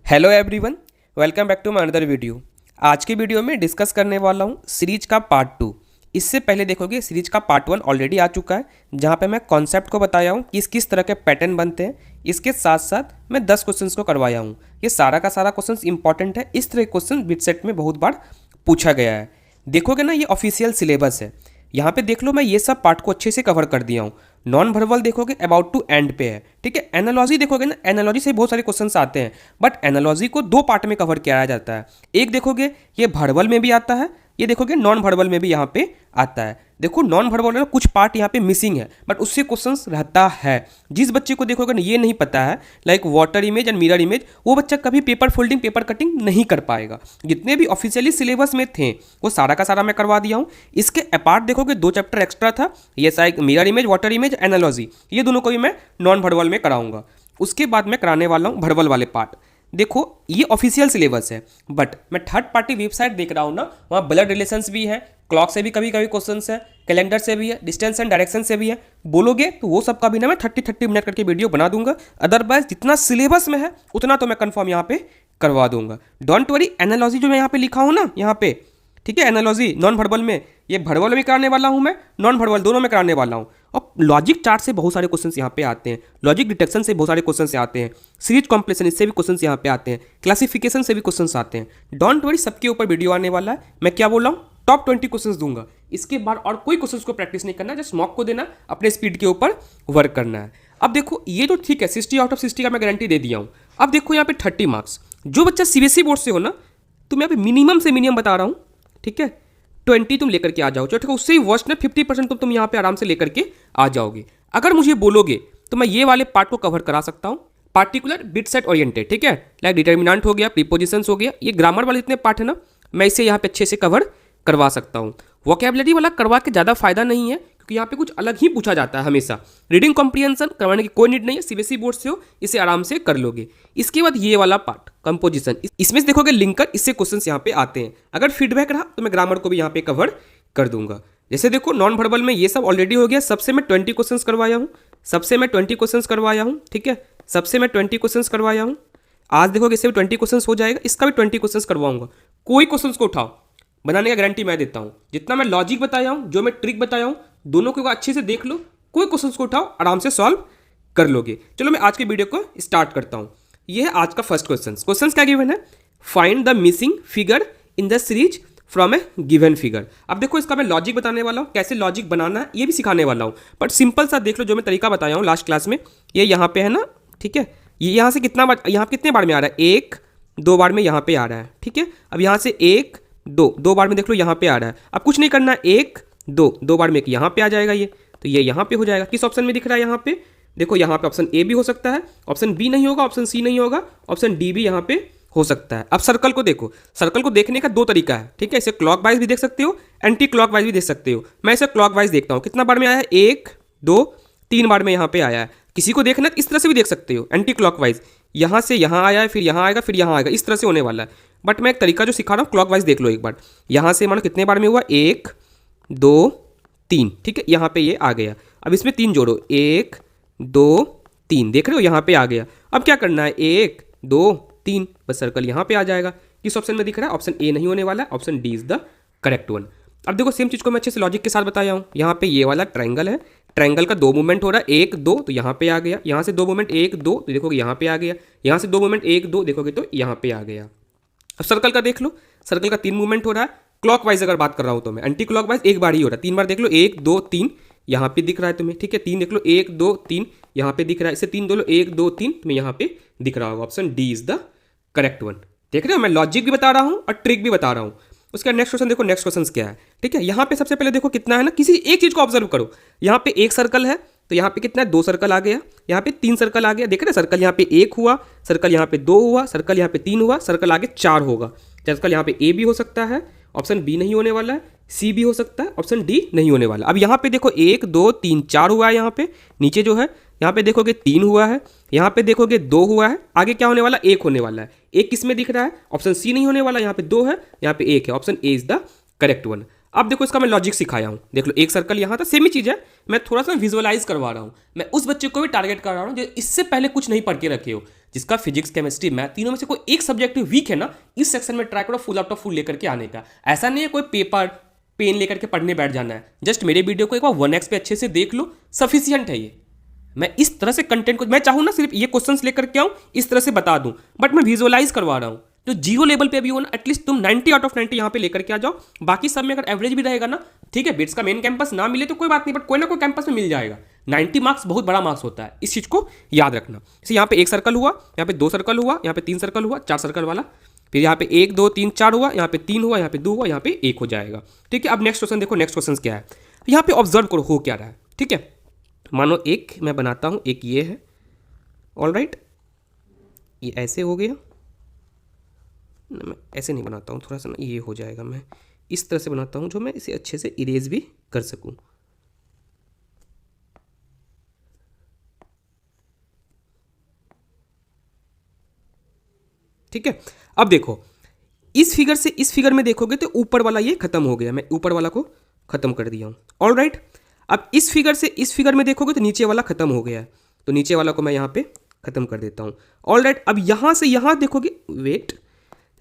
Hello everyone, welcome back to my another video. आज के video में डिस्कस करने वाला हूँ सीरीज का पार्ट 2। इससे पहले देखोगे सीरीज का पार्ट 1 ऑलरेडी आ चुका है, जहाँ पे मैं कॉन्सेप्ट को बताया हूँ कि किस तरह के पैटर्न बनते हैं। इसके साथ साथ मैं 10 क्वेश्चंस को करवाया हूँ। ये सारा का सारा क्वेश्चंस इंपॉर्टेंट है। इस तरह के क्वेश्चन बिट सेट में बहुत बार पूछा गया है। देखोगे ना, ये ऑफिशियल सिलेबस है। यहाँ पे देख लो, मैं ये सब पार्ट को अच्छे से कवर कर दिया हूँ। नॉन वर्बल देखोगे अबाउट टू एंड पे है, ठीक है। एनालॉजी देखोगे ना, एनालॉजी से बहुत सारे क्वेश्चंस आते हैं, बट एनालॉजी को 2 पार्ट में कवर किया जाता है। एक देखोगे ये वर्बल में भी आता है, ये देखोगे नॉन वर्बल में भी यहाँ पे आता है। देखो नॉन वर्बल में कुछ पार्ट यहाँ पे मिसिंग है, बट उससे क्वेश्चंस रहता है। जिस बच्चे को देखोगे ना ये नहीं पता है, like water image and mirror image, वो बच्चा कभी पेपर फोल्डिंग पेपर कटिंग नहीं कर पाएगा। जितने भी ऑफिशियली सिलेबस में थे वो सारा का सारा मैं करवा दिया हूँ। इसके अपार्ट देखोगे 2 चैप्टर एक्स्ट्रा था, ये साइक mirror image, water image, analogy, ये दोनों को भी मैं नॉन वर्बल में कराऊंगा। उसके बाद मैं कराने वाला हूँ वर्बल वाले पार्ट। देखो ये ऑफिशियल सिलेबस है, बट मैं थर्ड पार्टी वेबसाइट देख रहा हूँ ना, वहाँ ब्लड रिलेशंस भी है, क्लॉक से भी कभी कभी क्वेश्चंस है, कैलेंडर से भी है, डिस्टेंस एंड डायरेक्शन से भी है। बोलोगे तो वो सब का भी ना मैं 30 मिनट करके वीडियो बना दूंगा। अदरवाइज जितना सिलेबस में है उतना तो मैं कंफर्म यहाँ पे करवा दूंगा। डोंट वरी, एनालॉजी जो मैं यहाँ पे लिखा हूँ ना यहाँ पे, ठीक है, एनालॉजी नॉन वर्बल में, ये वर्बल में कराने वाला हूँ मैं, नॉन वर्बल दोनों में कराने वाला हूँ। और लॉजिक चार्ट से बहुत सारे क्वेश्चंस यहाँ पे आते हैं, लॉजिक डिटेक्शन से बहुत सारे क्वेश्चंस आते हैं, सीरीज कॉम्प्लेक्शन इससे भी क्वेश्चंस यहाँ पे आते हैं, क्लासिफिकेशन से भी क्वेश्चंस आते हैं। डोंट वरी, सबके ऊपर वीडियो आने वाला है। मैं क्या बोल रहा हूँ, टॉप 20 क्वेश्चंस दूंगा। इसके बाद और कोई क्वेश्चंस को प्रैक्टिस नहीं करना, जस्ट मॉक को देना, अपने स्पीड के ऊपर वर्क करना है। अब देखो ये तो ठीक है, 60 आउट ऑफ 60 का मैं गारंटी दे दिया हूँ। अब देखो यहाँ पे 30 मार्क्स, जो बच्चा सीबीएसई बोर्ड से हो ना, तो मैं यहाँ पे मिनिमम से मिनिमम बता रहा हूँ, ठीक है, 20 तुम लेकर के आ जाओ। ठीक है, उससे ही वर्स्ट ना 50% तो तुम यहाँ पे आराम से लेकर के आ जाओगे। अगर मुझे बोलोगे तो मैं ये वाले पार्ट को कवर करा सकता हूँ, पार्टिकुलर बिट सेट ओरिएंटेड, ठीक है, लाइक डिटर्मिनेंट हो गया, प्रीपोजिशंस हो गया, ये ग्रामर वाले जितने पार्ट है ना, मैं इसे यहाँ पे अच्छे से कवर करवा सकता हूँ। वोकैबुलरी वाला करवा के ज़्यादा फायदा नहीं है, क्योंकि यहाँ पे कुछ अलग ही पूछा जाता है हमेशा। रीडिंग कॉम्प्रिहेंशन करवाने की कोई नीड नहीं है, सीबीएसई बोर्ड से हो, इसे आराम से कर लोगे। इसके बाद ये वाला पार्ट कंपोजिशन, इसमें से देखोगे लिंकर, इससे क्वेश्चंस यहाँ पे आते हैं। अगर फीडबैक रहा तो मैं ग्रामर को भी यहाँ पे कवर कर दूंगा। जैसे देखो नॉन वर्बल में ये सब ऑलरेडी हो गया, सबसे मैं 20 क्वेश्चंस करवाया हूँ, सबसे मैं 20 क्वेश्चंस करवाया हूँ, ठीक है, सबसे मैं 20 क्वेश्चंस करवाया हूँ। आज देखोगे इससे भी 20 क्वेश्चंस हो जाएगा, इसका भी 20 क्वेश्चंस करवाऊंगा। कोई क्वेश्चंस को उठाओ, बनाने का गारंटी मैं देता हूँ। जितना मैं लॉजिक बताया हूँ, जो मैं ट्रिक बताया हूँ, दोनों को अच्छे से देख लो, कोई क्वेश्चंस को उठाओ, आराम से सॉल्व कर लोगे। चलो मैं आज के वीडियो को स्टार्ट करता हूँ। ये है आज का फर्स्ट क्वेश्चन। क्वेश्चन क्या गिवन है, find the missing figure in the series from A given figure. अब देखो इसका मैं लॉजिक बताने वाला हूँ, कैसे लॉजिक बनाना है ये भी सिखाने वाला हूँ, बट सिंपल सा देख लो, जो मैं तरीका बताया हूँ लास्ट क्लास में। ये यहाँ पे है ना, ठीक है, ये यहाँ से कितना बार, यहाँ कितने बार में आ रहा है, 1 2 बार में यहाँ पे आ रहा है, ठीक है। अब यहाँ से 1 2 बार में देख लो यहाँ पे आ रहा है। अब कुछ नहीं करना, 1 2 बार में यहाँ पे आ जाएगा ये, तो ये यहाँ पे हो जाएगा। किस ऑप्शन में दिख रहा है यहाँ पे, देखो यहाँ पे ऑप्शन ए भी हो सकता है, ऑप्शन बी नहीं होगा, ऑप्शन सी नहीं होगा, ऑप्शन डी भी यहाँ पे हो सकता है। अब सर्कल को देखो, सर्कल को देखने का 2 तरीका है, ठीक है, इसे क्लॉक वाइज भी देख सकते हो, एंटी क्लॉक वाइज भी देख सकते हो। मैं इसे क्लॉक वाइज देखता हूँ, कितना बार में आया है, 1 2 3 बार में यहाँ पे आया है। किसी को देखना इस तरह से भी देख सकते हो, एंटी क्लॉक वाइज, यहाँ से यहाँ आया है, फिर यहाँ आएगा, फिर यहाँ आएगा, इस तरह से होने वाला है। बट मैं एक तरीका जो सिखा रहा हूँ, क्लॉक वाइज देख लो एक बार। यहाँ से मानो कितने बार में हुआ, 1 2 3, ठीक है, यहाँ पे ये आ गया। अब इसमें 3 जोड़ो, 1 2 3, देख रहे हो यहाँ पे आ गया। अब क्या करना है, 1 2 3, बस सर्कल यहाँ पे आ जाएगा। किस ऑप्शन में दिख रहा है, ऑप्शन ए नहीं होने वाला है, option D is the correct one. अब देखो सेम चीज़ को मैं अच्छे से लॉजिक के साथ बताया हूँ। यहाँ पे ये वाला ट्रायंगल है, ट्रायंगल का 2 मूवमेंट हो रहा है, 1 2 तो यहाँ पे आ गया, यहाँ से 2 मूवमेंट 1 2 तो देखोगे यहाँ पे आ गया, यहाँ से 2 मूवमेंट 1 2 देखोगे तो यहाँ पे आ गया। अब सर्कल का देख लो, सर्कल का 3 मूवमेंट हो रहा है। क्लॉक वाइज अगर बात कर रहा हूँ तो मैं, एंटी क्लॉक वाइज 1 बार ही हो रहा है, 3 बार देख लो, 1 2 3 यहाँ पे दिख रहा है तुम्हें, ठीक है, 3 देख लो, 1 2 3 यहाँ पे दिख रहा है, इसे 3 दो लो, 1 2 3 तुम्हें यहाँ पे दिख रहा होगा, option D is the correct one. देख रहे हो, मैं लॉजिक भी बता रहा हूँ और ट्रिक भी बता रहा हूँ। उसका नेक्स्ट क्वेश्चन देखो, नेक्स्ट क्वेश्चन क्या है, ठीक है। यहाँ पे सबसे पहले देखो कितना है ना, किसी एक चीज को ऑब्जर्व करो। यहाँ पे 1 सर्कल है, तो यहाँ पे कितना है, 2 सर्कल आ गया, यहाँ पे 3 सर्कल आ गया, देख रहे हैं, सर्कल यहाँ पे 1 हुआ, सर्कल यहाँ पे 2 हुआ, सर्कल यहाँ पे 3 हुआ, सर्कल आगे 4 होगा। सर्कल यहाँ पे ए भी हो सकता है, ऑप्शन बी नहीं होने वाला है, सी भी हो सकता है, ऑप्शन डी नहीं होने वाला। अब यहाँ पे देखो 1 2 3 4 हुआ है, यहाँ पे नीचे जो है, यहाँ पे देखोगे 3 हुआ है, यहाँ पे देखोगे 2 हुआ है, आगे क्या होने वाला, 1 होने वाला है। 1 किस में दिख रहा है, ऑप्शन सी नहीं होने वाला, यहाँ पे 2 है, यहाँ पे 1 है, option A is the correct one. अब देखो इसका मैं लॉजिक सिखाया हूँ, देख लो एक सर्कल यहाँ था, सेम ही चीज़ है, मैं थोड़ा सा विजुअलाइज करवा रहा हूँ। मैं उस बच्चे को भी टारगेट कर रहा हूँ जो इससे पहले कुछ नहीं पढ़ के रखे हो, जिसका फिजिक्स केमिस्ट्री मैथ तीनों में से कोई एक सब्जेक्ट वीक है ना, इस सेक्शन में ट्राई करो फुल आउट ऑफ फुल लेकर के आने का। ऐसा नहीं है कोई पेपर पेन लेकर के पढ़ने बैठ जाना है, जस्ट मेरे वीडियो को एक बार 1x पे अच्छे से देख लो, सफिशियंट है ये। मैं इस तरह से कंटेंट को, मैं चाहूँ ना सिर्फ ये क्वेश्चंस लेकर के आऊँ, इस तरह से बता दूँ, बट मैं विजुअलाइज करवा रहा हूँ। जो जीरो लेवल पे भी हो ना, एटलीस्ट तुम 90 आउट ऑफ 90 यहाँ पे लेकर के आ जाओ। बाकी सब में अगर एवरेज भी रहेगा ना, ठीक है, बिट्स का मेन कैंपस ना मिले तो कोई बात नहीं, बट कोई ना कोई कैंपस में मिल जाएगा। 90 मार्क्स बहुत बड़ा मार्क्स होता है, इस चीज़ को याद रखना। जैसे यहाँ पे एक सर्कल हुआ, यहाँ पे 2 सर्कल हुआ, यहाँ पे 3 सर्कल हुआ, 4 सर्कल वाला, फिर यहाँ पे 1 2 3 4 हुआ, यहाँ पे 3 हुआ, यहाँ पे 2 हुआ, यहाँ पे 1 हो जाएगा। ठीक है, अब नेक्स्ट क्वेश्चन देखो, नेक्स्ट क्वेश्चन क्या है, यहाँ पे ऑब्जर्व करो हो क्या रहा है। ठीक है, मानो एक मैं बनाता हूँ, एक ये है, ऑलराइट, ये ऐसे हो गया ना, मैं ऐसे नहीं बनाता हूँ, थोड़ा सा ना ये हो जाएगा, मैं इस तरह से बनाता हूँ जो मैं इसे अच्छे से इरेज भी कर सकूँ। ठीक है, अब देखो इस फिगर से इस फिगर में देखोगे तो ऊपर वाला ये खत्म हो गया, मैं ऊपर वाला को खत्म कर दिया हूँ। ऑलराइट, अब इस फिगर से इस फिगर में देखोगे तो नीचे वाला खत्म हो गया है, तो नीचे वाला को मैं यहाँ पे खत्म कर देता हूँ। ऑलराइट, अब यहाँ से यहाँ देखोगे, वेट,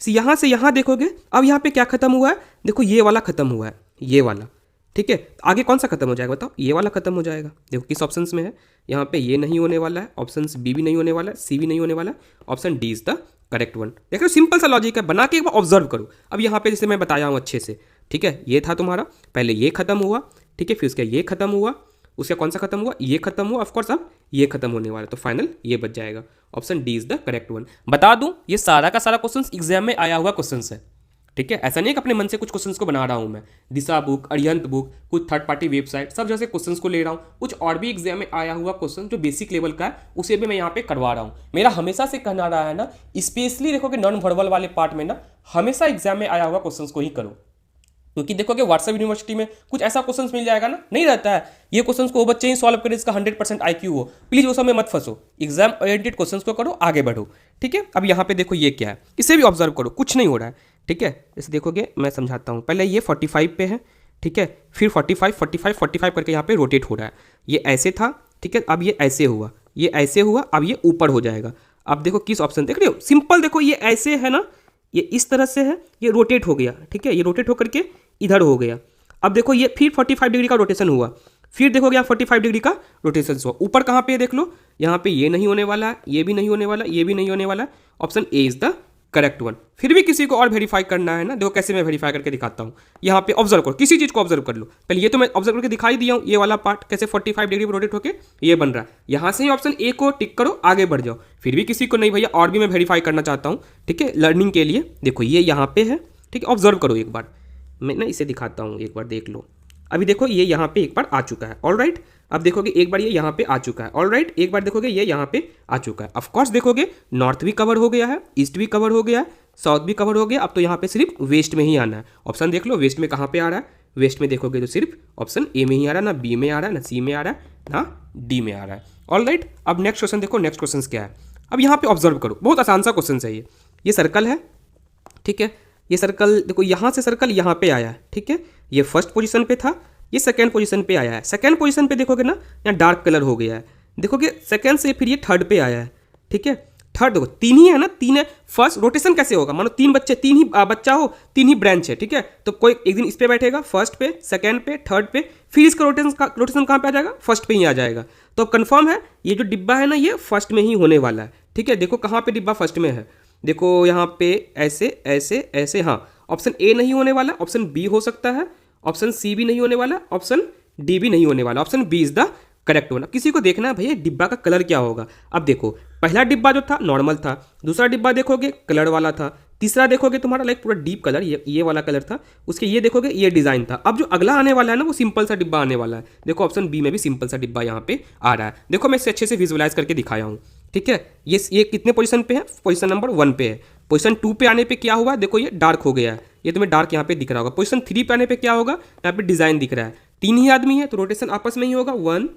यहाँ से यहाँ देखोगे, अब यहाँ पे क्या खत्म हुआ है, देखो ये वाला खत्म हुआ है, ये वाला। ठीक है, आगे कौन सा खत्म हो जाएगा बताओ, ये वाला खत्म हो जाएगा। देखो किस ऑप्शंस में है, यहाँ पे ये नहीं होने वाला है, ऑप्शन बी भी नहीं होने वाला है, सी भी नहीं होने वाला है, option D is the correct one. देख लो सिंपल सा लॉजिक है, बना के एक बार ऑब्जर्व करो। अब यहाँ पे जैसे मैं बताया हूँ अच्छे से, ठीक है, ये था तुम्हारा, पहले ये खत्म हुआ, ठीक है, फिर उसका ये खत्म हुआ, उसका कौन सा खत्म हुआ, ये खत्म हुआ, ऑफकोर्स अब ये खत्म होने वाला है, तो फाइनल ये बच जाएगा, option D is the correct one. बता दूं ये सारा का सारा क्वेश्चन एग्जाम में आया हुआ क्वेश्चन है। ठीक है, ऐसा नहीं है कि अपने मन से कुछ क्वेश्चंस को बना रहा हूं मैं, दिशा बुक, अरिहंत बुक, कुछ थर्ड पार्टी वेबसाइट, सब जैसे क्वेश्चंस को ले रहा हूं। कुछ और भी एग्जाम में आया हुआ क्वेश्चन जो बेसिक लेवल का है, उसे भी मैं यहाँ पे करवा रहा हूँ। मेरा हमेशा से कहना रहा है ना, स्पेशली देखोगे नॉन वर्बल वाले पार्ट में ना, हमेशा एग्जाम में आया हुआ क्वेश्चन को ही करो, क्योंकि देखोगे व्हाट्सएप यूनिवर्सिटी में कुछ ऐसा क्वेश्चंस मिल जाएगा ना, नहीं रहता है ये क्वेश्चंस को वो बच्चे ही सॉल्व करें इसका 100% IQ हो। प्लीज वो सब में मत फंसो, एग्जाम ओरिएंटेड क्वेश्चंस को करो, आगे बढ़ो। ठीक है, अब यहाँ पे देखो ये क्या है, इसे भी ऑब्जर्व करो, कुछ नहीं हो रहा है। ठीक है, इसे देखोगे, मैं समझाता हूँ। पहले ये 45 पे है, ठीक है, फिर 45 45 45 करके यहाँ पे रोटेट हो रहा है। ये ऐसे था, ठीक है, अब ये ऐसे हुआ, ये ऐसे हुआ, अब ये ऊपर हो जाएगा। अब देखो किस ऑप्शन, देख रहे हो, सिंपल देखो, ये ऐसे है ना, ये इस तरह से है, ये रोटेट हो गया। ठीक है, ये रोटेट होकर के इधर हो गया। अब देखो ये फिर 45 डिग्री का रोटेशन हुआ, फिर देखोगे यहाँ 45 डिग्री का रोटेशन हुआ। ऊपर कहाँ पे देखो, यहाँ पे ये नहीं होने वाला है, ये भी नहीं होने वाला, ये भी नहीं होने वाला, option A is the correct one. फिर भी किसी को और वेरीफाई करना है ना, देखो कैसे मैं वेरीफाई करके दिखाता हूँ। यहाँ पे ऑब्जर्व करो, किसी चीज़ को ऑब्जर्व कर लो। पहले ये तो मैं ऑब्जर्व करके दिखाई दिया हूँ, ये वाला पार्ट कैसे 45 डिग्री पर रोटेट होकर ये बन रहा है। यहाँ से ही ऑप्शन ए को टिक करो, आगे बढ़ जाओ। फिर भी किसी को नहीं भैया, और भी मैं वेरीफाई करना चाहता हूँ, ठीक है, लर्निंग के लिए। देखो ये यहाँ पे है, ठीक है, ऑब्जर्व करो एक बार, मैं ना इसे दिखाता हूँ, एक बार देख लो। अभी देखो ये यहाँ पे एक बार आ चुका है, ऑलराइट। अब देखोगे एक बार ये यहाँ पे आ चुका है, ऑलराइट। एक बार देखोगे ये यहाँ पे आ चुका है। ऑफ कोर्स देखोगे नॉर्थ भी कवर हो गया है, ईस्ट भी कवर हो गया है, साउथ भी कवर हो गया। अब तो यहाँ पे सिर्फ वेस्ट में ही आना है। ऑप्शन देख लो, वेस्ट में कहाँ पे आ रहा है, वेस्ट में देखोगे तो सिर्फ ऑप्शन ए में ही आ रहा है, ना बी में आ रहा है, ना सी में आ रहा है, ना डी में आ रहा है, ऑलराइट। अब नेक्स्ट क्वेश्चन देखो, नेक्स्ट क्वेश्चन क्या है। अब यहाँ पे ऑब्जर्व करो, बहुत आसान सा क्वेश्चन है ये सर्कल है, ठीक है, ये सर्कल देखो, यहाँ से सर्कल यहाँ पे आया है, ठीक है, ये फर्स्ट पोजीशन पे था, ये सेकंड पोजीशन पे आया है। सेकंड पोजीशन पे देखोगे ना, यहाँ डार्क कलर हो गया है, देखोगे सेकंड से फिर ये थर्ड पे आया है, ठीक है। थर्ड देखो, तीन ही है ना, तीन है। फर्स्ट रोटेशन कैसे होगा, मानो तीन बच्चे, तीन ही बच्चा हो, तीन ही ब्रांच है, ठीक है, तो कोई एक दिन इस पे बैठेगा, फर्स्ट पे, सेकंड पे, थर्ड पे, फिर इसका रोटेशन कहाँ पे आ जाएगा, फर्स्ट पे ही आ जाएगा। तो अब कंफर्म है ये जो डिब्बा है ना, ये फर्स्ट में ही होने वाला है, ठीक है। देखो कहाँ पे डिब्बा फर्स्ट में है, देखो यहाँ पे ऐसे ऐसे ऐसे, हाँ, ऑप्शन ए नहीं होने वाला, ऑप्शन बी हो सकता है, ऑप्शन सी भी नहीं होने वाला, ऑप्शन डी भी नहीं होने वाला, option B is the correct होना। किसी को देखना है भैया डिब्बा का कलर क्या होगा। अब देखो पहला डिब्बा जो था नॉर्मल था, दूसरा डिब्बा देखोगे कलर वाला था, तीसरा देखोगे तुम्हारा लाइक पूरा डीप कलर, ये वाला कलर था, उसके ये देखोगे ये डिज़ाइन था। अब जो अगला आने वाला है ना, वो सिंपल सा डिब्बा आने वाला है। देखो ऑप्शन बी में भी सिंपल सा डिब्बा यहाँ पे आ रहा है। देखो मैं इसे अच्छे से विजुअलाइज करके दिखाया हूँ, ठीक है। ये कितने पोजीशन पे है, पोजीशन नंबर 1 पे है। पोजीशन 2 पे आने पे क्या हुआ, देखो ये डार्क हो गया है, ये तुम्हें डार्क यहाँ पे दिख रहा होगा। पोजीशन 3 पे आने पे क्या होगा, यहाँ पे डिज़ाइन दिख रहा है। 3 ही आदमी है तो रोटेशन आपस में ही होगा, 1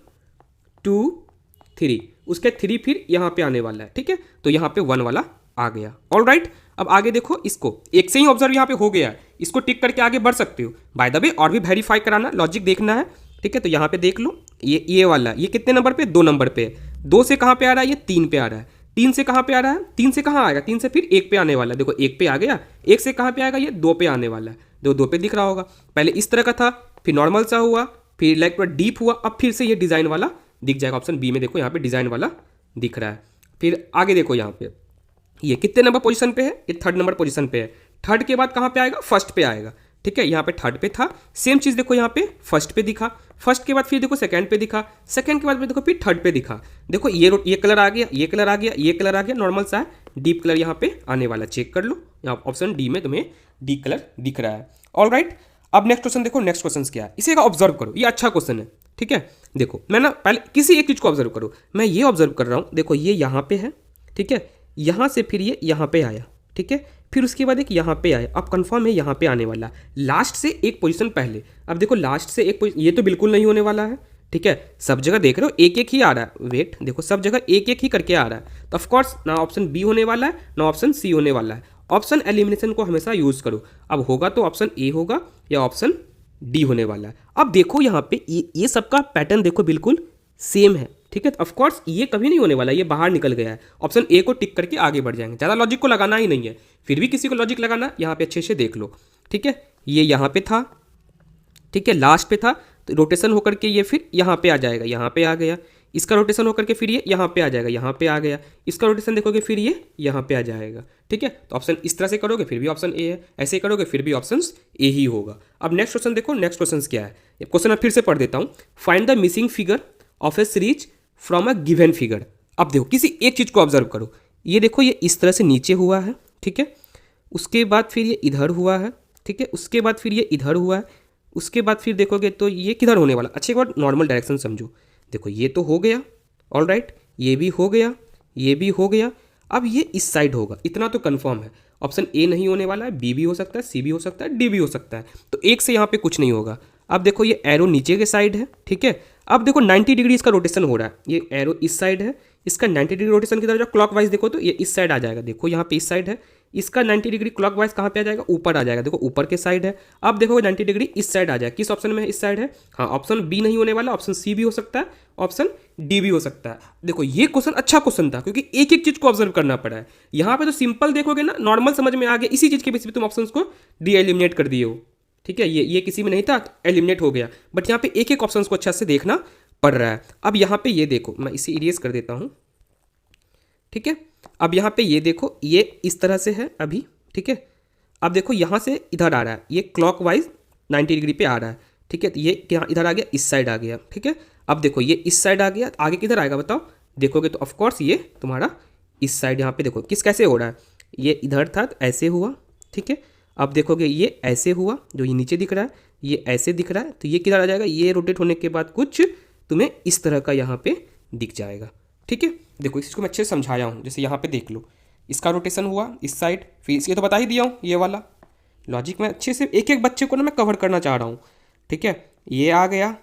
2 3, उसके 3 फिर यहाँ पे आने वाला है, ठीक है, तो यहाँ पे 1 वाला आ गया, ऑलराइट। अब आगे देखो, इसको एक से ही ऑब्जर्व यहाँ पे हो गया है, इसको टिक करके आगे बढ़ सकते हो। बाय द वे और भी वेरीफाई कराना, लॉजिक देखना है, ठीक है। तो यहाँ पे देख लो, ये वाला ये कितने नंबर पे, 2 नंबर पे, 2 से कहाँ पे आ रहा है, ये 3 पे आ रहा है, 3 से कहाँ पे आ रहा है, 3 से कहाँ आएगा, 3 से फिर 1 पे आने वाला है, देखो 1 पे आ गया, 1 से कहाँ पे आएगा, ये 2 पे आने वाला है, देखो 2 पे दिख रहा होगा। पहले इस तरह का था, फिर नॉर्मल सा हुआ, फिर लाइक थोड़ा डीप हुआ, अब फिर से ये डिज़ाइन वाला दिख जाएगा। ऑप्शन बी में देखो यहाँ पे डिज़ाइन वाला दिख रहा है। फिर आगे देखो यहाँ पे ये कितने नंबर पोजीशन पे है, ये 3rd नंबर पोजीशन पे है। 3rd के बाद कहाँ पे आएगा, 1st पे आएगा, ठीक है। यहाँ पे 3rd पे था, सेम चीज़ देखो यहाँ पे 1st पे दिखा, 1st के बाद फिर देखो 2nd पे दिखा, 2nd के बाद देखो फिर 3rd पे दिखा। देखो ये कलर आ गया, ये कलर आ गया, ये कलर आ गया, नॉर्मल सा है, डीप कलर यहाँ पे आने वाला, चेक कर लो, यहाँ ऑप्शन डी में तुम्हें डीप कलर दिख रहा है। ऑल राइट, अब नेक्स्ट क्वेश्चन देखो, नेक्स्ट क्वेश्चन क्या है, इसे ऑब्जर्व करो, ये अच्छा क्वेश्चन है, ठीक है। देखो मैं ना पहले किसी एक चीज़ को ऑब्जर्व करो, मैं ये ऑब्जर्व कर रहा हूँ, देखो ये यहाँ पे है, ठीक है, यहाँ से फिर ये यहाँ पे आया, ठीक है, फिर उसके बाद एक यहाँ पे आया, अब कंफर्म है यहाँ पे आने वाला, लास्ट से एक पोजीशन पहले। अब देखो लास्ट से एक पोजीशन, ये तो बिल्कुल नहीं होने वाला है, ठीक है, सब जगह देख रहे हो एक एक ही आ रहा है, वेट देखो सब जगह एक एक ही करके आ रहा है, तो ऑफकोर्स ना ऑप्शन बी होने वाला है ना ऑप्शन सी होने वाला है। ऑप्शन एलिमिनेशन को हमेशा यूज़ करो, अब होगा तो ऑप्शन ए होगा या ऑप्शन डी होने वाला है। अब देखो यहाँ पे ये सबका पैटर्न देखो बिल्कुल सेम है, ठीक है, ऑफ कोर्स ये कभी नहीं होने वाला, ये बाहर निकल गया है, ऑप्शन ए को टिक करके आगे बढ़ जाएंगे, ज़्यादा लॉजिक को लगाना ही नहीं है, फिर भी किसी को लॉजिक लगाना यहाँ पे अच्छे से देख लो, ठीक है। ये यहाँ पे था, ठीक है, लास्ट पे था, तो रोटेशन होकर के ये फिर यहाँ पे आ जाएगा, यहाँ पे आ गया, इसका रोटेशन होकर के फिर ये यहाँ पे आ जाएगा, यहाँ पे आ गया, इसका रोटेशन देखोगे फिर ये यहाँ पे आ जाएगा, ठीक है। तो ऑप्शन इस तरह से करोगे फिर भी ऑप्शन ए है, ऐसे ही करोगे फिर भी ऑप्शन ए ही होगा। अब नेक्स्ट क्वेश्चन देखो, नेक्स्ट क्वेश्चन क्या है, क्वेश्चन मैं फिर से पढ़ देता हूँ। Find the missing figure of A series from a given figure. अब देखो किसी एक चीज़ को ऑब्जर्व करो, ये देखो ये इस तरह से नीचे हुआ है, ठीक है, उसके बाद फिर ये इधर हुआ है, ठीक है, उसके बाद फिर ये इधर हुआ है, उसके बाद फिर देखोगे तो ये किधर होने वाला, अच्छे एक बार नॉर्मल डायरेक्शन समझो, देखो ये तो हो गया, ऑल राइट, ये भी हो गया, ये भी हो गया, अब ये इस साइड होगा, इतना तो कंफर्म है, ऑप्शन ए नहीं होने वाला है, बी भी हो सकता है, सी भी हो सकता है, डी भी हो सकता है, तो एक से यहाँ पे कुछ नहीं होगा। अब देखो ये एरो नीचे के साइड है, ठीक है, अब देखो 90 डिग्री इसका रोटेशन हो रहा है, ये एरो इस साइड है, इसका 90 डिग्री रोटेशन की तरह जो क्लॉकवाइज देखो तो ये इस साइड आ जाएगा, देखो यहाँ पे इस साइड है, इसका 90 डिग्री क्लॉकवाइज कहाँ पे आ जाएगा, ऊपर आ जाएगा, देखो ऊपर के साइड है। अब देखो 90 डिग्री इस साइड आ जाएगा, किस ऑप्शन में है, इस साइड है, हाँ ऑप्शन बी नहीं होने वाला, ऑप्शन सी भी हो सकता है, ऑप्शन डी भी हो सकता है। देखो ये क्वेश्चन अच्छा क्वेश्चन था क्योंकि एक एक चीज को ऑब्जर्व करना पड़ा है, यहाँ पे तो सिंपल देखोगे ना, नॉर्मल समझ में आ गया, इसी चीज के बेसिस पे तुम ऑप्शन को डी एलिमिनेट कर दिए हो, ठीक है, ये किसी में नहीं था एलिमिनेट हो गया, बट यहाँ पे एक एक ऑप्शन को अच्छा से देखना पड़ रहा है। अब यहाँ पे ये देखो, मैं इसे इरेज कर देता हूँ, ठीक है, अब यहाँ पे ये देखो ये इस तरह से है अभी, ठीक है, अब देखो यहाँ से इधर आ रहा है, ये क्लॉकवाइज 90 डिग्री पे आ रहा है, ठीक है, तो ये क्या इधर आ गया, इस साइड आ गया, ठीक है। अब देखो ये इस साइड आ गया, आगे किधर आएगा बताओ, देखोगे तो ऑफकोर्स ये तुम्हारा इस साइड, यहाँ पे देखो किस कैसे हो रहा है, ये इधर था तो ऐसे हुआ, ठीक है, अब देखोगे ये ऐसे हुआ, जो ये नीचे दिख रहा है ये ऐसे दिख रहा है, तो ये किधर आ जाएगा, ये रोटेट होने के बाद कुछ तुम्हें इस तरह का यहाँ पे दिख जाएगा, ठीक है। देखो इसको मैं अच्छे से समझाया हूँ, जैसे यहाँ पे देख लो, इसका रोटेशन हुआ इस साइड, फिर इसके तो बता ही दिया हूँ, ये वाला लॉजिक मैं अच्छे से एक एक बच्चे को ना मैं कवर करना चाह रहा हूँ, ठीक है, ये आ गया,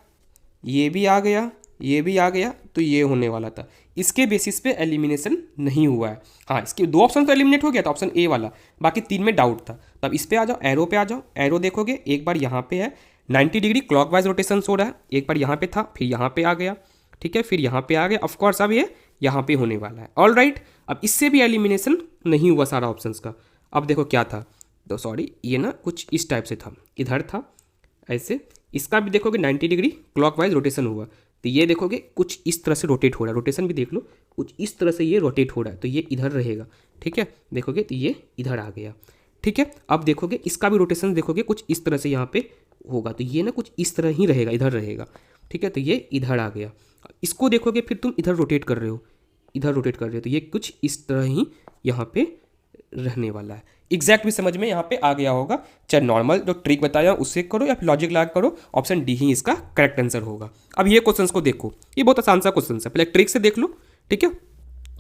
ये भी आ गया, ये भी आ गया, तो ये होने वाला था, इसके बेसिस पे एलिमिनेशन नहीं हुआ है। हाँ इसके 2 ऑप्शन तो एलिमिनेट हो गया था, ऑप्शन ए वाला, बाकी 3 में डाउट था। तब इस पे आ जाओ, एरो पे आ जाओ, एरो देखोगे एक बार यहाँ पे है 90 डिग्री क्लॉकवाइज रोटेशन हो रहा है, एक बार यहाँ पे था फिर यहाँ पे आ गया, ठीक है, फिर यहाँ पे आ गया, ऑफकोर्स अब ये यहाँ पे होने वाला है, ऑल राइट। अब इससे भी एलिमिनेशन नहीं हुआ सारा ऑप्शंस का। अब देखो क्या था, तो सॉरी ये ना कुछ इस टाइप से था, इधर था ऐसे, इसका भी देखोगे 90 डिग्री क्लॉकवाइज रोटेशन हुआ, तो ये देखोगे कुछ इस तरह से रोटेट हो रहा है, रोटेशन भी देख लो कुछ इस तरह से ये रोटेट हो रहा है, तो ये इधर रहेगा, ठीक है, देखोगे तो ये इधर आ गया, ठीक है। अब देखोगे इसका भी रोटेशन देखोगे कुछ इस तरह से यहाँ पे होगा, तो ये ना कुछ इस तरह ही रहेगा, इधर रहेगा, ठीक है, तो ये इधर आ गया। इसको देखोगे फिर तुम इधर रोटेट कर रहे हो, इधर रोटेट कर रहे हो, तो ये कुछ इस तरह ही यहाँ पे रहने वाला है। एग्जैक्ट भी समझ में यहाँ पे आ गया होगा, चाहे नॉर्मल जो ट्रिक बताया उससे करो या फिर लॉजिक लगा करो, ऑप्शन डी ही इसका करेक्ट आंसर होगा। अब ये क्वेश्चंस को देखो, ये बहुत आसान सा क्वेश्चन है, पहले ट्रिक से देख लो, ठीक है।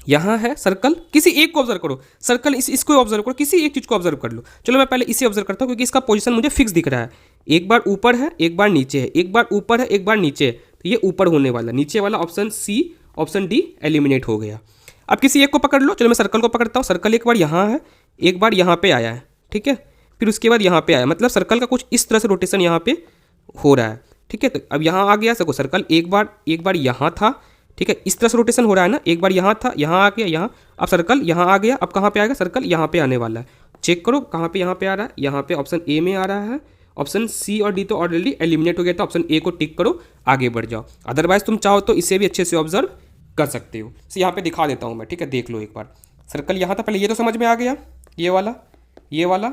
यहाँ है सर्कल, किसी एक को ऑब्जर्व करो, सर्कल इसको ऑब्जर्व करो, किसी एक चीज़ को ऑब्जर्व कर लो। चलो मैं पहले इसे ऑब्जर्व करता हूँ क्योंकि इसका पोजीशन मुझे फिक्स दिख रहा है, एक बार ऊपर है एक बार नीचे है, एक बार ऊपर है एक बार नीचे है, तो ये ऊपर होने वाला, नीचे वाला option C option D eliminate हो गया। अब किसी एक को पकड़ लो, चलो मैं सर्कल को पकड़ता हूँ, सर्कल एक बार यहाँ है एक बार यहाँ पे आया है, ठीक है, फिर उसके बाद यहाँ पे आया, मतलब सर्कल का कुछ इस तरह से रोटेशन यहाँ पे हो रहा है, ठीक है। तो अब यहाँ आ गया, सको सर्कल एक बार यहाँ था, ठीक है, इस तरह से रोटेशन हो रहा है ना। एक बार यहाँ था, यहाँ आ गया, यहाँ, अब सर्कल यहाँ आ गया, अब कहाँ पे आएगा, सर्कल यहाँ पे आने वाला है। चेक करो कहाँ पे यहाँ पे आ रहा है, यहाँ पे ऑप्शन ए में आ रहा है। ऑप्शन सी और डी तो ऑलरेडी एलिमिनेट हो गया था, ऑप्शन ए को टिक करो, आगे बढ़ जाओ। अदरवाइज तुम चाहो तो इसे भी अच्छे से ऑब्जर्व कर सकते हो। तो यहाँ पे दिखा देता हूँ मैं, ठीक है, देख लो एक बार। सर्कल यहाँ था, पहले ये तो समझ में आ गया, ये वाला, ये वाला।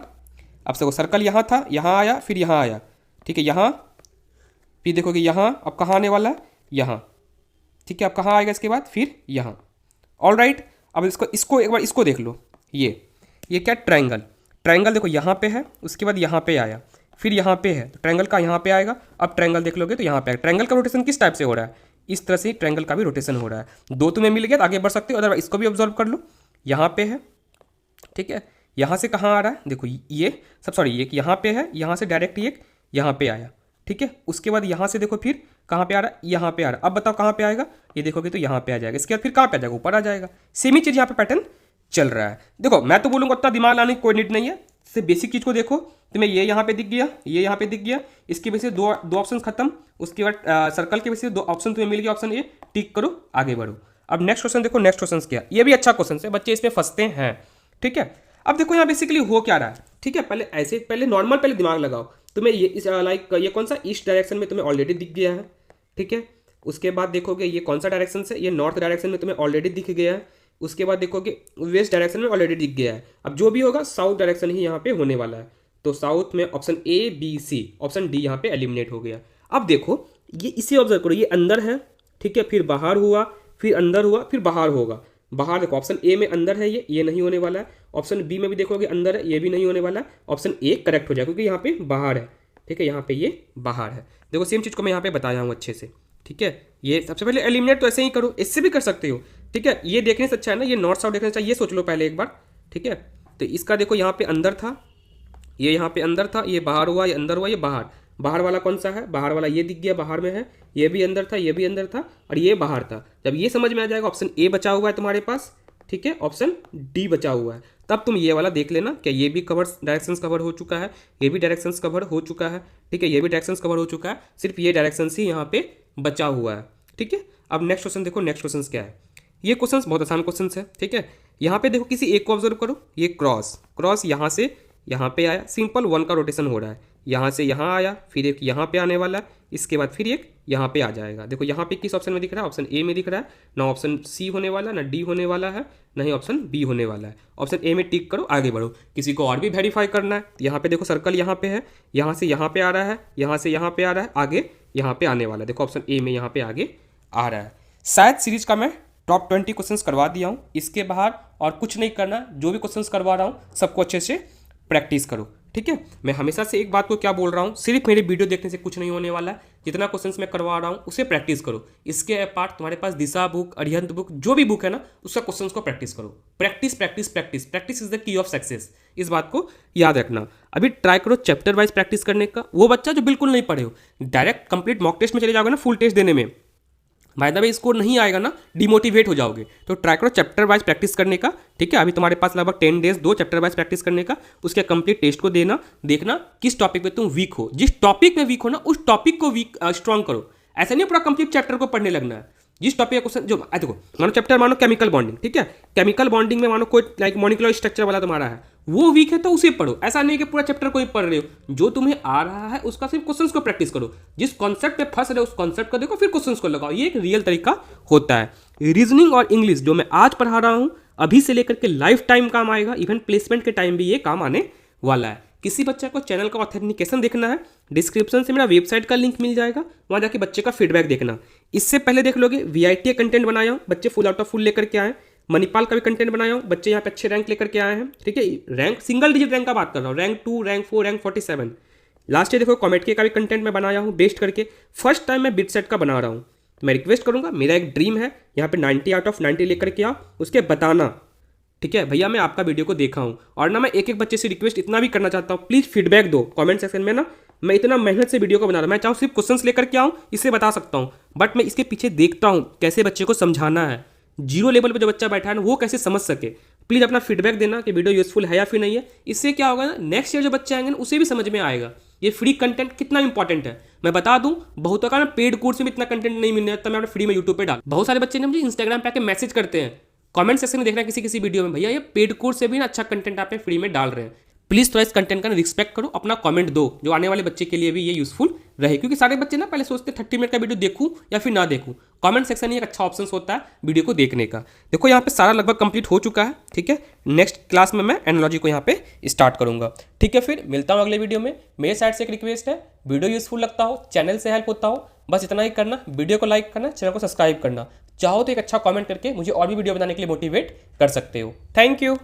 अब देखो सर्कल यहाँ था, यहाँ आया, फिर यहाँ आया, ठीक है, यहाँ, फिर देखोगे यहाँ, अब कहाँ आने वाला है, यहाँ, ठीक है, अब कहाँ आएगा इसके बाद, फिर यहाँ। ऑल राइट, अब इसको एक बार इसको देख लो, ये क्या, ट्रायंगल। ट्रायंगल देखो यहाँ पे है, उसके बाद यहाँ पे आया, फिर यहाँ पे है, तो ट्रायंगल का यहाँ पे आएगा। अब ट्रायंगल देख लोगे तो यहाँ पे आएगा। ट्रायंगल का रोटेशन किस टाइप से हो रहा है, इस तरह से ट्रायंगल का भी रोटेशन हो रहा है। दो तुम्हें मिल गया तो आगे बढ़ सकते हो, अदरवाइज इसको भी ऑब्जर्व कर लो। यहाँ पे है, ठीक है, यहाँ से कहाँ आ रहा है, देखो ये सब, सॉरी ये यहाँ पे है, यहाँ से डायरेक्ट ये यहाँ पे आया, ठीक है। उसके बाद यहाँ से देखो फिर कहाँ पे आ रहा है, यहाँ पे आ रहा है। अब बताओ कहाँ पे आएगा, ये देखोगे तो यहाँ पे आ जाएगा। इसके बाद फिर कहाँ पे आ जाएगा, ऊपर आ जाएगा। सेम ही चीज़ यहाँ पे पैटर्न चल रहा है। देखो मैं तो बोलूँगा उतना दिमाग लाने की कोई नीड नहीं है, सिर्फ बेसिक चीज़ को देखो। तुम्हें ये यहाँ पे दिख गया, ये यहाँ पे दिख गया, इसकी वजह से दो ऑप्शन खत्म। उसके बाद सर्कल की वजह से दो ऑप्शन तुम्हें मिल गया, ऑप्शन ए, टिक करो, आगे बढ़ो। अब नेक्स्ट क्वेश्चन देखो, नेक्स्ट क्वेश्चन क्या, ये भी अच्छा क्वेश्चन है, बच्चे इसमें फंसते हैं, ठीक है। अब देखो यहाँ बेसिकली हो क्या रहा है, ठीक है। पहले ऐसे, पहले नॉर्मल, पहले दिमाग लगाओ। तुम्हें ये लाइक ये कौन सा, ईस्ट डायरेक्शन में तुम्हें ऑलरेडी दिख गया है, ठीक है। उसके बाद देखोगे ये कौन सा डायरेक्शन से, ये नॉर्थ डायरेक्शन में तुम्हें ऑलरेडी दिख गया है। उसके बाद देखोगे वेस्ट डायरेक्शन में ऑलरेडी दिख गया है। अब जो भी होगा साउथ डायरेक्शन ही यहाँ पे होने वाला है। तो साउथ में option A, B, C, option D यहाँ पे एलिमिनेट हो गया। अब देखो ये इसे ऑब्जर्व करो, ये अंदर है, ठीक है, फिर बाहर हुआ, फिर अंदर हुआ, फिर बाहर होगा। बाहर देखो ऑप्शन ए में अंदर है, ये नहीं होने वाला है। ऑप्शन बी में भी देखोगे अंदर है, ये भी नहीं होने वाला है। ऑप्शन ए करेक्ट हो जाएगा क्योंकि यहाँ पे बाहर है, ठीक है, यहाँ पे ये बाहर है। देखो सेम चीज़ को मैं यहाँ पे बताया हूँ अच्छे से, ठीक है। ये सबसे पहले एलिमिनेट तो ऐसे ही करो, इससे भी कर सकते हो, ठीक है। ये देखने से अच्छा है ना, ये नॉर्थ साउथ देखने से अच्छा, ये सोच लो पहले एक बार, ठीक है। तो इसका देखो यहाँ पे अंदर था, ये यहाँ पे अंदर था, ये बाहर हुआ, ये अंदर हुआ, ये बाहर। बाहर वाला कौन सा है, बाहर वाला ये दिख गया, बाहर में है। ये भी अंदर था, ये भी अंदर था, और ये बाहर था। जब ये समझ में आ जाएगा, ऑप्शन ए बचा हुआ है तुम्हारे पास, ठीक है, ऑप्शन डी बचा हुआ है। तब तुम ये वाला देख लेना, क्या ये भी कवर डायरेक्शंस कवर हो चुका है, ये भी डायरेक्शंस कवर हो चुका है, ठीक है, ये भी डायरेक्शंस कवर हो चुका है, सिर्फ ये डायरेक्शंस ही यहाँ पे बचा हुआ है, ठीक है। अब नेक्स्ट क्वेश्चन देखो, नेक्स्ट क्वेश्चन क्या है। ये क्वेश्चन बहुत आसान क्वेश्चन है, ठीक है। यहाँ पे देखो किसी एक को ऑब्जर्व करो, ये क्रॉस यहाँ से यहाँ पे आया, सिंपल 1 का रोटेशन हो रहा है। यहाँ से यहाँ आया, फिर एक यहाँ पे आने वाला है, इसके बाद फिर एक यहाँ पे आ जाएगा। देखो यहाँ पे किस ऑप्शन में दिख रहा है, ऑप्शन ए में दिख रहा है। ना ऑप्शन सी होने वाला, ना डी होने वाला है, ना ही ऑप्शन बी होने वाला है। ऑप्शन ए में टिक करो, आगे बढ़ो। किसी को और भी वेरीफाई करना है, यहाँ पे देखो सर्कल यहाँ पे है, यहाँ से यहाँ पे आ रहा है, यहाँ से यहाँ पे आ रहा है, आगे यहाँ पे आने वाला है। देखो ऑप्शन ए में यहाँ पे आगे आ रहा है। शायद सीरीज का मैं टॉप 20 क्वेश्चंस करवा दिया हूँ, इसके बाहर और कुछ नहीं करना। जो भी क्वेश्चंस करवा रहा हूँ सबको अच्छे से प्रैक्टिस करो, ठीक है। मैं हमेशा से एक बात को क्या बोल रहा हूँ, सिर्फ मेरे वीडियो देखने से कुछ नहीं होने वाला है। जितना क्वेश्चंस मैं करवा रहा हूँ उसे प्रैक्टिस करो। इसके अपार्ट तुम्हारे पास दिशा बुक, अरिहंत बुक, जो भी बुक है ना, उसका क्वेश्चंस को प्रैक्टिस करो। Practice practice practice practice is the key of success. इस बात को याद रखना। अभी ट्राई करो चैप्टर वाइज प्रैक्टिस करने का। वो बच्चा जो बिल्कुल नहीं पढ़े हो, डायरेक्ट कंप्लीट मॉक टेस्ट में चले जाओगे ना, फुल टेस्ट देने में, बाय द वे स्कोर नहीं आएगा ना, डिमोटिवेट हो जाओगे। तो ट्राई करो चैप्टर वाइज प्रैक्टिस करने का, ठीक है। अभी तुम्हारे पास लगभग 10 डेज दो चैप्टर वाइज प्रैक्टिस करने का। उसके कंप्लीट टेस्ट को देना, देखना किस टॉपिक पे तुम वीक हो। जिस टॉपिक में वीक हो ना, उस टॉपिक को स्ट्रॉन्ग करो। ऐसा नहीं पूरा कंप्लीट चैप्टर को पढ़ने लगना है। जिस टॉपिक का क्वेश्चन जो देखो, मानो चैप्टर मानो केमिकल बॉन्डिंग, ठीक है, केमिकल बॉन्डिंग में मानो कोई लाइक मॉलिक्यूलर स्ट्रक्चर वाला तुम्हारा है, वो वीक है तो उसे पढ़ो। ऐसा नहीं कि पूरा चैप्टर को ही पढ़ रहे हो। जो तुम्हें आ रहा है उसका सिर्फ क्वेश्चंस को प्रैक्टिस करो। जिस कॉन्सेप्ट पे फंस रहे हो उस कॉन्सेप्ट को देखो, फिर क्वेश्चंस को लगाओ। ये एक रियल तरीका होता है। रीजनिंग और इंग्लिश जो मैं आज पढ़ा रहा हूँ, अभी से लेकर के लाइफ टाइम काम आएगा। इवन प्लेसमेंट के टाइम भी ये काम आने वाला है। किसी बच्चे को चैनल का ऑथेंटिकेशन देखना है, डिस्क्रिप्शन से मेरा वेबसाइट का लिंक मिल जाएगा, वहाँ जाके बच्चे का फीडबैक देखना। इससे पहले देख लोगे VITA कंटेंट बनाया हूँ, बच्चे फुल आउट ऑफ फुल लेकर के आए। मणिपाल का भी कंटेंट बनाया हूँ, बच्चे यहाँ पे अच्छे रैंक लेकर के आए हैं, ठीक है। रैंक सिंगल डिजिट रैंक का बात कर रहा हूँ, rank 2, rank 4, rank 47। Last year देखो कॉमेट का भी कंटेंट मैं बनाया हूँ बेस्ट करके। फर्स्ट टाइम मैं बिटसेट का बना रहा हूँ। तो मैं रिक्वेस्ट करूँगा, मेरा एक ड्रीम है यहाँ पे 90 आउट ऑफ 90 लेकर के आओ, उसके बताना, ठीक है भैया मैं आपका वीडियो को देखा हूँ। और ना मैं एक एक बच्चे से रिक्वेस्ट इतना भी करना चाहता हूँ, प्लीज़ फीडबैक दो कमेंट सेक्शन में ना। मैं इतना मेहनत से वीडियो को बना रहा हूँ, मैं चाहूँ सिर्फ क्वेश्चंस लेकर के आऊँ, इससे बता सकता हूँ, बट मैं इसके पीछे देखता हूँ कैसे बच्चे को समझाना है। जीरो लेवल पर जो बच्चा बैठा है ना, वो कैसे समझ सके। प्लीज़ अपना फीडबैक देना कि वीडियो यूजफुल है या फिर नहीं है। इससे क्या होगा ना, नेक्स्ट ईयर जो बच्चे आएंगे ना, उसे भी समझ में आएगा। ये फ्री कंटेंट कितना इंपॉर्टेंट है मैं बता दूं। बहुतों का ना पेड कोर्स में इतना कंटेंट नहीं मिलने लगता, मैं अपने फ्री में यूट्यूब पे डाल। बहुत सारे बच्चे ने मुझे इंस्टाग्राम पे आके मैसेज करते हैं, कमेंट सेक्शन में देखना किसी किसी वीडियो में, भैया ये पेड कोर्स से भी ना अच्छा कंटेंट आप फ्री में डाल रहे हैं। प्लीज़ थोड़ा इस कंटेंट का रिस्पेक्ट करो, अपना कमेंट दो, जो आने वाले बच्चे के लिए भी ये यूजफुल रहे। क्योंकि सारे बच्चे ना पहले सोचते 30 मिनट का वीडियो देखूं या फिर ना देखूं। कमेंट सेक्शन ही एक अच्छा ऑप्शन होता है वीडियो को देखने का। देखो यहाँ पे सारा लगभग कंप्लीट हो चुका है, ठीक है। नेक्स्ट क्लास में मैं एनालॉजी को यहाँ पे स्टार्ट करूंगा, ठीक है। फिर मिलता हूँ अगले वीडियो में। मेरे साइड से एक रिक्वेस्ट है, वीडियो यूजफुल लगता हो, चैनल से हेल्प होता हो, बस इतना ही करना, वीडियो को लाइक करना, चैनल को सब्सक्राइब करना। चाहो तो एक अच्छा कमेंट करके मुझे और भी वीडियो बनाने के लिए मोटिवेट कर सकते हो। Thank you.